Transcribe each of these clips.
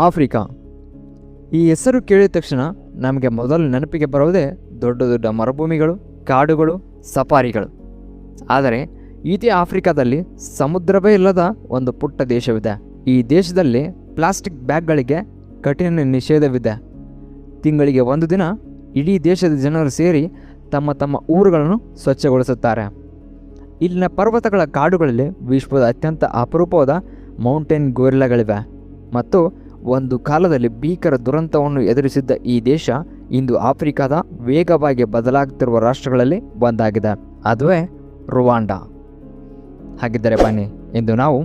Africa. ಈ ಹೆಸರು ಕೇಳಿದ ತಕ್ಷಣ ನಮಗೆ ಮೊದಲು ನೆನಪಿಗೆ ಬರೋದೇ ದೊಡ್ಡ ದೊಡ್ಡ ಮರುಭೂಮಿಗಳು, ಕಾಡುಗಳು, ಸಫಾರಿಗಳು. ಆದರೆ ಇದೇ ಆಫ್ರಿಕಾದಲ್ಲಿ ಸಮುದ್ರವೇ ಇಲ್ಲದ ಒಂದು ಪುಟ್ಟ ದೇಶವಿದೆ. ಈ ದೇಶದಲ್ಲಿ ಪ್ಲಾಸ್ಟಿಕ್ ಬ್ಯಾಗ್ಗಳಿಗೆ ಕಠಿಣ ನಿಷೇಧವಿದೆ. ತಿಂಗಳಿಗೆ ಒಂದು ದಿನ ಇಡೀ ದೇಶದ ಜನರು ಸೇರಿ ತಮ್ಮ ತಮ್ಮ ಊರುಗಳನ್ನು ಸ್ವಚ್ಛಗೊಳಿಸುತ್ತಾರೆ. ಇಲ್ಲಿನ ಪರ್ವತಗಳ ಕಾಡುಗಳಲ್ಲಿ ವಿಶ್ವದ ಅತ್ಯಂತ ಅಪರೂಪವಾದ ಮೌಂಟೇನ್ ಗೋರಿಲ್ಲಾಗಳಿವೆ ಮತ್ತು ಒಂದು ಕಾಲದಲ್ಲಿ ಭೀಕರ ದುರಂತವನ್ನು ಎದುರಿಸಿದ್ದ ಈ ದೇಶ ಇಂದು ಆಫ್ರಿಕಾದ ವೇಗವಾಗಿ ಬದಲಾಗುತ್ತಿರುವ ರಾಷ್ಟ್ರಗಳಲ್ಲಿ ಒಂದಾಗಿದೆ. ಅದುವೇ ರುವಾಂಡಾ. ಹಾಗಿದ್ದರೆ ಬನ್ನಿ, ಇಂದು ನಾವು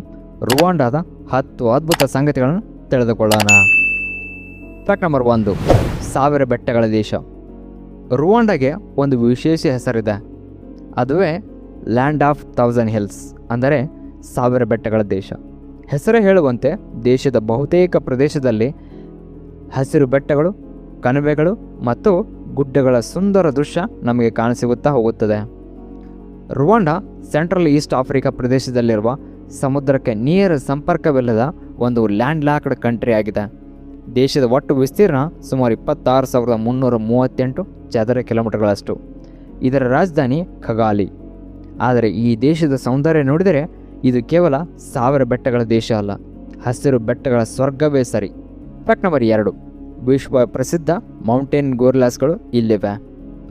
ರುವಾಂಡಾದ 10 ಅದ್ಭುತ ಸಂಗತಿಗಳನ್ನು ತಿಳಿದುಕೊಳ್ಳೋಣ. ಫ್ಯಾಕ್ಟ್ ನಂಬರ್ 1, 1000 ಬೆಟ್ಟಗಳ ದೇಶ. ರುವಾಂಡಾಗೆ ಒಂದು ವಿಶೇಷ ಹೆಸರಿದೆ. ಅದುವೇ ಲ್ಯಾಂಡ್ ಆಫ್ 1000 ಹಿಲ್ಸ್, ಅಂದರೆ 1000 ಬೆಟ್ಟಗಳ ದೇಶ. ಹೆಸರೇ ಹೇಳುವಂತೆ ದೇಶದ ಬಹುತೇಕ ಪ್ರದೇಶದಲ್ಲಿ ಹಸಿರು ಬೆಟ್ಟಗಳು, ಕಣಿವೆಗಳು ಮತ್ತು ಗುಡ್ಡಗಳ ಸುಂದರ ದೃಶ್ಯ ನಮಗೆ ಕಾಣಸಿಗುತ್ತಾ ಹೋಗುತ್ತದೆ. ರುವಾಂಡಾ ಸೆಂಟ್ರಲ್ ಈಸ್ಟ್ ಆಫ್ರಿಕಾ ಪ್ರದೇಶದಲ್ಲಿರುವ ಸಮುದ್ರಕ್ಕೆ ನೇರ ಸಂಪರ್ಕವಿಲ್ಲದ ಒಂದು ಲ್ಯಾಂಡ್ ಲಾಕ್ಡ್ ಕಂಟ್ರಿ ಆಗಿದೆ. ದೇಶದ ಒಟ್ಟು ವಿಸ್ತೀರ್ಣ ಸುಮಾರು 26,338 ಚದರ ಕಿಲೋಮೀಟರ್ಗಳಷ್ಟು. ಇದರ ರಾಜಧಾನಿ ಖಗಾಲಿ. ಆದರೆ ಈ ದೇಶದ ಸೌಂದರ್ಯ ನೋಡಿದರೆ ಇದು ಕೇವಲ 1000 ಬೆಟ್ಟಗಳ ದೇಶ ಅಲ್ಲ, ಹಸಿರು ಬೆಟ್ಟಗಳ ಸ್ವರ್ಗವೇ ಸರಿ. ಫ್ಯಾಕ್ಟ್ ನಂಬರ್ 2, ವಿಶ್ವ ಪ್ರಸಿದ್ಧ ಮೌಂಟೇನ್ ಗೋರಿಲ್ಲಾಸ್ಗಳು ಇಲ್ಲಿವೆ.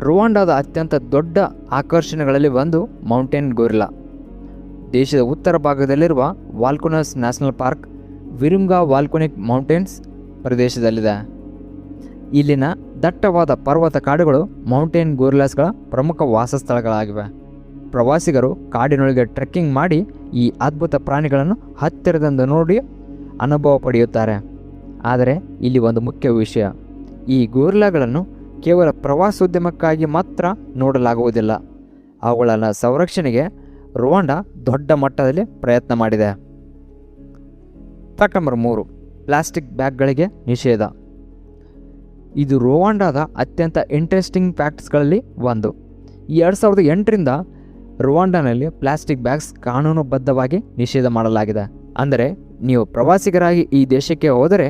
ರುವಾಂಡಾದ ಅತ್ಯಂತ ದೊಡ್ಡ ಆಕರ್ಷಣೆಗಳಲ್ಲಿ ಒಂದು ಮೌಂಟೇನ್ ಗೋರಿಲ್ಲಾ. ದೇಶದ ಉತ್ತರ ಭಾಗದಲ್ಲಿರುವ ವಾಲ್ಕೊನಸ್ ನ್ಯಾಷನಲ್ ಪಾರ್ಕ್ ವಿರುಂಗಾ ವಾಲ್ಕೊನಿಕ್ ಮೌಂಟೇನ್ಸ್ ಪ್ರದೇಶದಲ್ಲಿದೆ. ಇಲ್ಲಿನ ದಟ್ಟವಾದ ಪರ್ವತ ಕಾಡುಗಳು ಮೌಂಟೇನ್ ಗೋರಿಲ್ಲಾಸ್ಗಳ ಪ್ರಮುಖ ವಾಸಸ್ಥಳಗಳಾಗಿವೆ. ಪ್ರವಾಸಿಗರು ಕಾಡಿನೊಳಗೆ ಟ್ರೆಕ್ಕಿಂಗ್ ಮಾಡಿ ಈ ಅದ್ಭುತ ಪ್ರಾಣಿಗಳನ್ನು ಹತ್ತಿರದಿಂದ ನೋಡಿ ಅನುಭವ ಪಡೆಯುತ್ತಾರೆ. ಆದರೆ ಇಲ್ಲಿ ಒಂದು ಮುಖ್ಯ ವಿಷಯ, ಈ ಗೋರಿಲ್ಲಾಗಳನ್ನು ಕೇವಲ ಪ್ರವಾಸೋದ್ಯಮಕ್ಕಾಗಿ ಮಾತ್ರ ನೋಡಲಾಗುವುದಿಲ್ಲ. ಅವುಗಳ ಸಂರಕ್ಷಣೆಗೆ ರುವಾಂಡಾ ದೊಡ್ಡ ಮಟ್ಟದಲ್ಲಿ ಪ್ರಯತ್ನ ಮಾಡಿದೆ. ಫ್ಯಾಕ್ಟ್ ನಂಬರ್ 3, ಪ್ಲಾಸ್ಟಿಕ್ ಬ್ಯಾಗ್ಗಳಿಗೆ ನಿಷೇಧ. ಇದು ರುವಾಂಡಾದ ಅತ್ಯಂತ ಇಂಟ್ರೆಸ್ಟಿಂಗ್ ಫ್ಯಾಕ್ಟ್ಸ್ಗಳಲ್ಲಿ ಒಂದು. 2008ರಿಂದ ರುವಾಂಡಾನಲ್ಲಿ ಪ್ಲಾಸ್ಟಿಕ್ ಬ್ಯಾಗ್ಸ್ ಕಾನೂನುಬದ್ಧವಾಗಿ ನಿಷೇಧ ಮಾಡಲಾಗಿದೆ. ಅಂದರೆ ನೀವು ಪ್ರವಾಸಿಗರಾಗಿ ಈ ದೇಶಕ್ಕೆ ಹೋದರೆ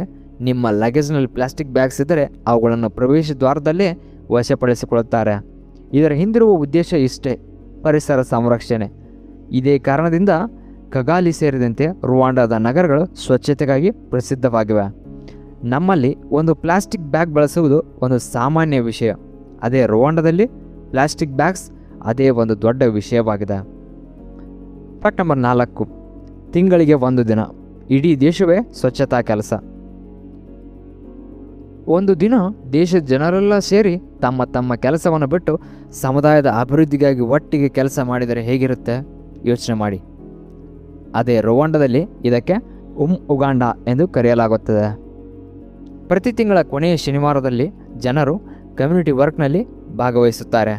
ನಿಮ್ಮ ಲಗೇಜ್ನಲ್ಲಿ ಪ್ಲಾಸ್ಟಿಕ್ ಬ್ಯಾಗ್ಸ್ ಇದ್ದರೆ ಅವುಗಳನ್ನು ಪ್ರವೇಶ ದ್ವಾರದಲ್ಲೇ ವಶಪಡಿಸಿಕೊಳ್ಳುತ್ತಾರೆ. ಇದರ ಹಿಂದಿರುವ ಉದ್ದೇಶ ಇಷ್ಟೇ, ಪರಿಸರ ಸಂರಕ್ಷಣೆ. ಇದೇ ಕಾರಣದಿಂದ ಖಗಾಲಿ ಸೇರಿದಂತೆ ರುವಾಂಡಾದ ನಗರಗಳು ಸ್ವಚ್ಛತೆಗಾಗಿ ಪ್ರಸಿದ್ಧವಾಗಿವೆ. ನಮ್ಮಲ್ಲಿ ಒಂದು ಪ್ಲಾಸ್ಟಿಕ್ ಬ್ಯಾಗ್ ಬಳಸುವುದು ಒಂದು ಸಾಮಾನ್ಯ ವಿಷಯ. ಅದೇ ರುವಾಂಡಾದಲ್ಲಿ ಪ್ಲಾಸ್ಟಿಕ್ ಬ್ಯಾಗ್ಸ್ ಅದೇ ಒಂದು ದೊಡ್ಡ ವಿಷಯವಾಗಿದೆ. ಫ್ಯಾಕ್ಟ್ ನಂಬರ್ 4, ತಿಂಗಳಿಗೆ ಒಂದು ದಿನ ಇಡೀ ದೇಶವೇ ಸ್ವಚ್ಛತಾ ಕೆಲಸ. ಒಂದು ದಿನ ದೇಶದ ಜನರೆಲ್ಲ ಸೇರಿ ತಮ್ಮ ತಮ್ಮ ಕೆಲಸವನ್ನು ಬಿಟ್ಟು ಸಮುದಾಯದ ಅಭಿವೃದ್ಧಿಗಾಗಿ ಒಟ್ಟಿಗೆ ಕೆಲಸ ಮಾಡಿದರೆ ಹೇಗಿರುತ್ತೆ ಯೋಚನೆ ಮಾಡಿ. ಅದೇ ರುವಾಂಡಾದಲ್ಲಿ ಇದಕ್ಕೆ ಉಗಾಂಡಾ ಎಂದು ಕರೆಯಲಾಗುತ್ತದೆ. ಪ್ರತಿ ತಿಂಗಳ ಕೊನೆಯ ಶನಿವಾರದಲ್ಲಿ ಜನರು ಕಮ್ಯುನಿಟಿ ವರ್ಕ್ನಲ್ಲಿ ಭಾಗವಹಿಸುತ್ತಾರೆ.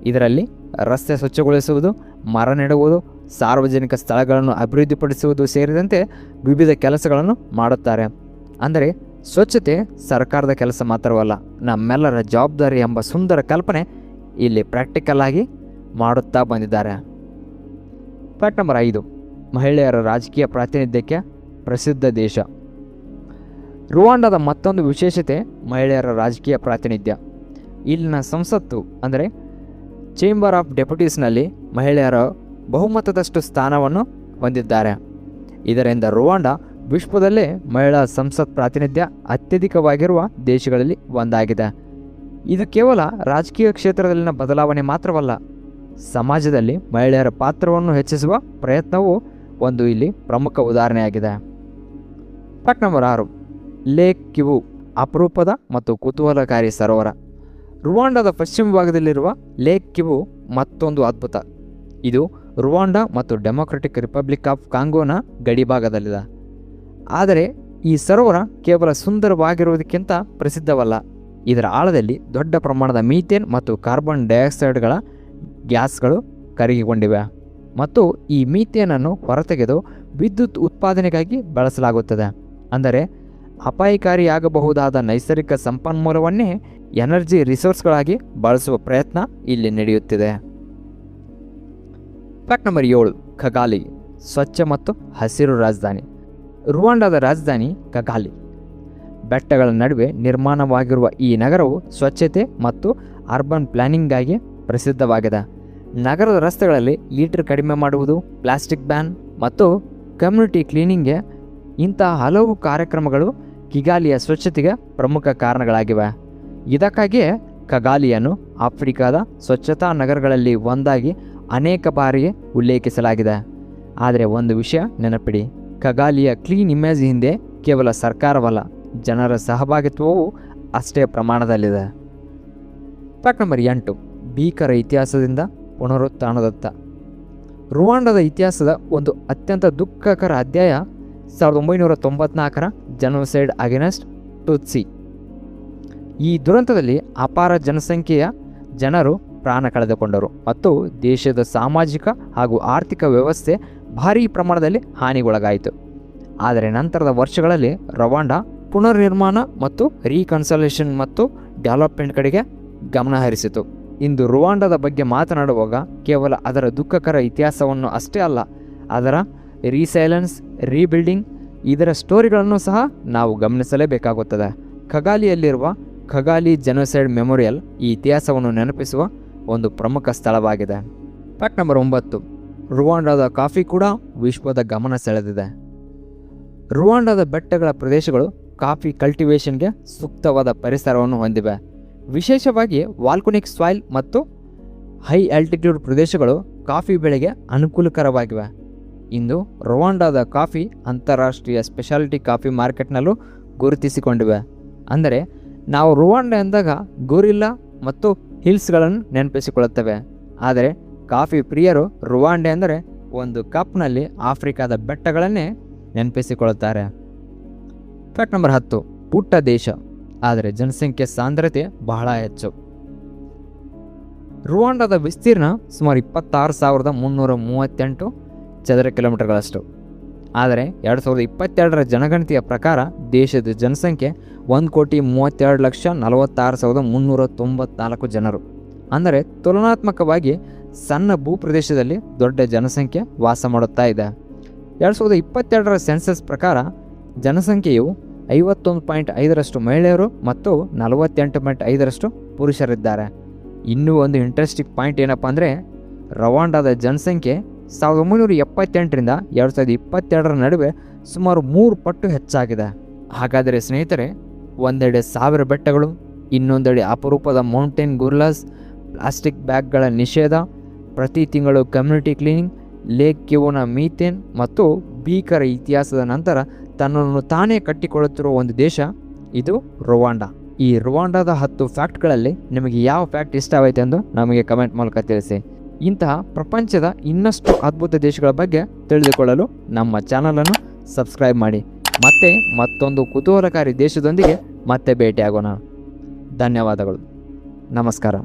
ಇದರಲ್ಲಿ ರಸ್ತೆ ಸ್ವಚ್ಛಗೊಳಿಸುವುದು, ಮರ ನೆಡುವುದು, ಸಾರ್ವಜನಿಕ ಸ್ಥಳಗಳನ್ನು ಅಭಿವೃದ್ಧಿಪಡಿಸುವುದು ಸೇರಿದಂತೆ ವಿವಿಧ ಕೆಲಸಗಳನ್ನು ಮಾಡುತ್ತಾರೆ. ಅಂದರೆ ಸ್ವಚ್ಛತೆ ಸರ್ಕಾರದ ಕೆಲಸ ಮಾತ್ರವಲ್ಲ, ನಮ್ಮೆಲ್ಲರ ಜವಾಬ್ದಾರಿ ಎಂಬ ಸುಂದರ ಕಲ್ಪನೆ ಇಲ್ಲಿ ಪ್ರಾಕ್ಟಿಕಲ್ ಆಗಿ ಮಾಡುತ್ತಾ ಬಂದಿದ್ದಾರೆ. ಫ್ಯಾಕ್ಟ್ ನಂಬರ್ 5, ಮಹಿಳೆಯರ ರಾಜಕೀಯ ಪ್ರಾತಿನಿಧ್ಯಕ್ಕೆ ಪ್ರಸಿದ್ಧ ದೇಶ. ರುವಾಂಡಾದ ಮತ್ತೊಂದು ವಿಶೇಷತೆ ಮಹಿಳೆಯರ ರಾಜಕೀಯ ಪ್ರಾತಿನಿಧ್ಯ. ಇಲ್ಲಿನ ಸಂಸತ್ತು ಅಂದರೆ ಚೇಂಬರ್ ಆಫ್ ಡೆಪ್ಯೂಟೀಸ್ನಲ್ಲಿ ಮಹಿಳೆಯರ ಬಹುಮತದಷ್ಟು ಸ್ಥಾನವನ್ನು ಹೊಂದಿದ್ದಾರೆ. ಇದರಿಂದ ರುವಾಂಡಾ ವಿಶ್ವದಲ್ಲೇ ಮಹಿಳಾ ಸಂಸತ್ ಪ್ರಾತಿನಿಧ್ಯ ಅತ್ಯಧಿಕವಾಗಿರುವ ದೇಶಗಳಲ್ಲಿ ಒಂದಾಗಿದೆ. ಇದು ಕೇವಲ ರಾಜಕೀಯ ಕ್ಷೇತ್ರದಲ್ಲಿನ ಬದಲಾವಣೆ ಮಾತ್ರವಲ್ಲ, ಸಮಾಜದಲ್ಲಿ ಮಹಿಳೆಯರ ಪಾತ್ರವನ್ನು ಹೆಚ್ಚಿಸುವ ಪ್ರಯತ್ನವೂ ಒಂದು ಇಲ್ಲಿ ಪ್ರಮುಖ ಉದಾಹರಣೆಯಾಗಿದೆ. ಫ್ಯಾಕ್ಟ್ ನಂಬರ್ 6, ಲೇಕ್ ಕಿವು, ಅಪರೂಪದ ಮತ್ತು ಕುತೂಹಲಕಾರಿ ಸರೋವರ. ರುವಾಂಡಾದ ಪಶ್ಚಿಮ ಭಾಗದಲ್ಲಿರುವ ಲೇಕ್ ಕಿವು ಮತ್ತೊಂದು ಅದ್ಭುತ. ಇದು ರುವಾಂಡಾ ಮತ್ತು ಡೆಮೊಕ್ರೆಟಿಕ್ ರಿಪಬ್ಲಿಕ್ ಆಫ್ ಕಾಂಗೋನ ಗಡಿಭಾಗದಲ್ಲಿದೆ. ಆದರೆ ಈ ಸರೋವರ ಕೇವಲ ಸುಂದರವಾಗಿರುವುದಕ್ಕಿಂತ ಪ್ರಸಿದ್ಧವಲ್ಲ. ಇದರ ಆಳದಲ್ಲಿ ದೊಡ್ಡ ಪ್ರಮಾಣದ ಮೀಥೇನ್ ಮತ್ತು ಕಾರ್ಬನ್ ಡೈಆಕ್ಸೈಡ್ಗಳ ಗ್ಯಾಸ್ಗಳು ಕರಗಿಕೊಂಡಿವೆ ಮತ್ತು ಈ ಮೀಥೇನನ್ನು ಹೊರತೆಗೆದು ವಿದ್ಯುತ್ ಉತ್ಪಾದನೆಗಾಗಿ ಬಳಸಲಾಗುತ್ತದೆ. ಅಂದರೆ ಅಪಾಯಕಾರಿಯಾಗಬಹುದಾದ ನೈಸರ್ಗಿಕ ಸಂಪನ್ಮೂಲವನ್ನೇ ಎನರ್ಜಿ ರಿಸೋರ್ಸ್ಗಳಾಗಿ ಬಳಸುವ ಪ್ರಯತ್ನ ಇಲ್ಲಿ ನಡೆಯುತ್ತಿದೆ. ಫ್ಯಾಕ್ಟ್ ನಂಬರ್ 7, ಖಗಾಲಿ, ಸ್ವಚ್ಛ ಮತ್ತು ಹಸಿರು ರಾಜಧಾನಿ. ರುವಾಂಡಾದ ರಾಜಧಾನಿ ಖಗಾಲಿ ಬೆಟ್ಟಗಳ ನಡುವೆ ನಿರ್ಮಾಣವಾಗಿರುವ ಈ ನಗರವು ಸ್ವಚ್ಛತೆ ಮತ್ತು ಅರ್ಬನ್ ಪ್ಲಾನಿಂಗ್ಗಾಗಿ ಪ್ರಸಿದ್ಧವಾಗಿದೆ. ನಗರದ ರಸ್ತೆಗಳಲ್ಲಿ ಲೀಟರ್ ಕಡಿಮೆ ಮಾಡುವುದು, ಪ್ಲಾಸ್ಟಿಕ್ ಬ್ಯಾನ್ ಮತ್ತು ಕಮ್ಯುನಿಟಿ ಕ್ಲೀನಿಂಗ್ಗೆ ಇಂತಹ ಹಲವು ಕಾರ್ಯಕ್ರಮಗಳು ಕಿಗಾಲಿಯ ಸ್ವಚ್ಛತೆಗೆ ಪ್ರಮುಖ ಕಾರಣಗಳಾಗಿವೆ. ಇದಕ್ಕಾಗಿಯೇ ಕಗಾಲಿಯನ್ನು ಆಫ್ರಿಕಾದ ಸ್ವಚ್ಛತಾ ನಗರಗಳಲ್ಲಿ ಒಂದಾಗಿ ಅನೇಕ ಬಾರಿಗೆ ಉಲ್ಲೇಖಿಸಲಾಗಿದೆ. ಆದರೆ ಒಂದು ವಿಷಯ ನೆನಪಿಡಿ, ಕಗಾಲಿಯ ಕ್ಲೀನ್ ಇಮೇಜ್ ಹಿಂದೆ ಕೇವಲ ಸರ್ಕಾರವಲ್ಲ, ಜನರ ಸಹಭಾಗಿತ್ವವೂ ಅಷ್ಟೇ ಪ್ರಮಾಣದಲ್ಲಿದೆ. ಫ್ಯಾಕ್ಟ್ ನಂಬರ್ 8, ಭೀಕರ ಇತಿಹಾಸದಿಂದ ಪುನರುತ್ಥಾನದತ್ತ. ರುವಾಂಡದ ಇತಿಹಾಸದ ಒಂದು ಅತ್ಯಂತ ದುಃಖಕರ ಅಧ್ಯಾಯ 1994ರ ಜನೋಸೈಡ್ ಅಗೇನೆಸ್ಟ್ ಟುಟ್ಸಿ. ಈ ದುರಂತದಲ್ಲಿ ಅಪಾರ ಜನಸಂಖ್ಯೆಯ ಜನರು ಪ್ರಾಣ ಕಳೆದುಕೊಂಡರು ಮತ್ತು ದೇಶದ ಸಾಮಾಜಿಕ ಹಾಗೂ ಆರ್ಥಿಕ ವ್ಯವಸ್ಥೆ ಭಾರೀ ಪ್ರಮಾಣದಲ್ಲಿ ಹಾನಿಗೊಳಗಾಯಿತು. ಆದರೆ ನಂತರದ ವರ್ಷಗಳಲ್ಲಿ ರವಾಂಡ ಪುನರ್ನಿರ್ಮಾಣ ಮತ್ತು ರೀಕನ್ಸಲೇಷನ್ ಮತ್ತು ಡೆವಲಪ್ಮೆಂಟ್ ಕಡೆಗೆ ಗಮನ ಹರಿಸಿತು. ಇಂದು ರುವಾಂಡದ ಬಗ್ಗೆ ಮಾತನಾಡುವಾಗ ಕೇವಲ ಅದರ ದುಃಖಕರ ಇತಿಹಾಸವನ್ನು ಅಷ್ಟೇ ಅಲ್ಲ, ಅದರ ರೀಸೈಲೆನ್ಸ್, ರೀಬಿಲ್ಡಿಂಗ್, ಇದರ ಸ್ಟೋರಿಗಳನ್ನು ಸಹ ನಾವು ಗಮನಿಸಲೇಬೇಕಾಗುತ್ತದೆ. ಕಗಾಲಿಯಲ್ಲಿರುವ ಕಗಾಲಿ ಜನೋಸೈಡ್ ಮೆಮೋರಿಯಲ್ ಈ ಇತಿಹಾಸವನ್ನು ನೆನಪಿಸುವ ಒಂದು ಪ್ರಮುಖ ಸ್ಥಳವಾಗಿದೆ. ಫ್ಯಾಕ್ಟ್ ನಂಬರ್ 9, ರುವಾಂಡದ ಕಾಫಿ ಕೂಡ ವಿಶ್ವದ ಗಮನ ಸೆಳೆದಿದೆ. ರುವಾಂಡದ ಬೆಟ್ಟಗಳ ಪ್ರದೇಶಗಳು ಕಾಫಿ ಕಲ್ಟಿವೇಷನ್ಗೆ ಸೂಕ್ತವಾದ ಪರಿಸರವನ್ನು ಹೊಂದಿವೆ. ವಿಶೇಷವಾಗಿ ವಾಲ್ಕೊನಿಕ್ ಸಾಯಿಲ್ ಮತ್ತು ಹೈ ಆಲ್ಟಿಟ್ಯೂಡ್ ಪ್ರದೇಶಗಳು ಕಾಫಿ ಬೆಳೆಗೆ ಅನುಕೂಲಕರವಾಗಿವೆ. ಇಂದು ರುವಾಂಡದ ಕಾಫಿ ಅಂತಾರಾಷ್ಟ್ರೀಯ ಸ್ಪೆಷಾಲಿಟಿ ಕಾಫಿ ಮಾರ್ಕೆಟ್ನಲ್ಲೂ ಗುರುತಿಸಿಕೊಂಡಿವೆ. ಅಂದರೆ ನಾವು ರುವಾಂಡ ಎಂದಾಗ ಗೊರಿಲ್ಲಾ ಮತ್ತು ಹಿಲ್ಸ್ಗಳನ್ನು ನೆನಪಿಸಿಕೊಳ್ಳುತ್ತೇವೆ. ಆದರೆ ಕಾಫಿ ಪ್ರಿಯರು ರುವಾಂಡ ಎಂದರೆ ಒಂದು ಕಪ್ನಲ್ಲಿ ಆಫ್ರಿಕಾದ ಬೆಟ್ಟಗಳನ್ನೇ ನೆನಪಿಸಿಕೊಳ್ಳುತ್ತಾರೆ. ಫ್ಯಾಕ್ಟ್ ನಂಬರ್ 10, ಪುಟ್ಟ ದೇಶ ಆದರೆ ಜನಸಂಖ್ಯೆ ಸಾಂದ್ರತೆ ಬಹಳ ಹೆಚ್ಚು. ರುವಾಂಡದ ವಿಸ್ತೀರ್ಣ ಸುಮಾರು 26,338 ಚದರ ಕಿಲೋಮೀಟರ್ಗಳಷ್ಟು. ಆದರೆ 2022ರ ಜನಗಣತಿಯ ಪ್ರಕಾರ ದೇಶದ ಜನಸಂಖ್ಯೆ 1,32,46,394 ಜನರು. ಅಂದರೆ ತುಲನಾತ್ಮಕವಾಗಿ ಸಣ್ಣ ಭೂಪ್ರದೇಶದಲ್ಲಿ ದೊಡ್ಡ ಜನಸಂಖ್ಯೆ ವಾಸ ಮಾಡುತ್ತಾ ಇದೆ. 2022ರ ಸೆನ್ಸಸ್ ಪ್ರಕಾರ ಜನಸಂಖ್ಯೆಯು 51.5% ಮಹಿಳೆಯರು ಮತ್ತು 48.5% ಪುರುಷರಿದ್ದಾರೆ. ಇನ್ನೂ ಒಂದು ಇಂಟ್ರೆಸ್ಟಿಂಗ್ ಪಾಯಿಂಟ್ ಏನಪ್ಪ ಅಂದರೆ, ರವಾಂಡದ ಜನಸಂಖ್ಯೆ 1978ರಿಂದ 2022ರ ನಡುವೆ ಸುಮಾರು 3 ಪಟ್ಟು ಹೆಚ್ಚಾಗಿದೆ. ಹಾಗಾದರೆ ಸ್ನೇಹಿತರೆ, ಒಂದೆಡೆ 1000 ಬೆಟ್ಟಗಳು, ಇನ್ನೊಂದೆಡೆ ಅಪರೂಪದ ಮೌಂಟೇನ್ ಗುರ್ಲಾಸ್, ಪ್ಲಾಸ್ಟಿಕ್ ಬ್ಯಾಗ್ಗಳ ನಿಷೇಧ, ಪ್ರತಿ ತಿಂಗಳು ಕಮ್ಯುನಿಟಿ ಕ್ಲೀನಿಂಗ್, ಲೇಕ್ ಕಿವೋನ ಮೀಥೇನ್ ಮತ್ತು ಭೀಕರ ಇತಿಹಾಸದ ನಂತರ ತನ್ನನ್ನು ತಾನೇ ಕಟ್ಟಿಕೊಳ್ಳುತ್ತಿರುವ ಒಂದು ದೇಶ ಇದು ರುವಾಂಡ. ಈ ರುವಾಂಡದ 10 ಫ್ಯಾಕ್ಟ್ಗಳಲ್ಲಿ ನಿಮಗೆ ಯಾವ ಫ್ಯಾಕ್ಟ್ ಇಷ್ಟವಾಯಿತು ಎಂದು ನಮಗೆ ಕಮೆಂಟ್ ಮೂಲಕ ತಿಳಿಸಿ. ಇಂತಹ ಪ್ರಪಂಚದ ಇನ್ನಷ್ಟು ಅದ್ಭುತ ದೇಶಗಳ ಬಗ್ಗೆ ತಿಳಿದುಕೊಳ್ಳಲು ನಮ್ಮ ಚಾನಲನ್ನು ಸಬ್ಸ್ಕ್ರೈಬ್ ಮಾಡಿ. ಮತ್ತೆ ಮತ್ತೊಂದು ಕುತೂಹಲಕಾರಿ ದೇಶದೊಂದಿಗೆ ಮತ್ತೆ ಭೇಟಿಯಾಗೋಣ. ಧನ್ಯವಾದಗಳು. ನಮಸ್ಕಾರ.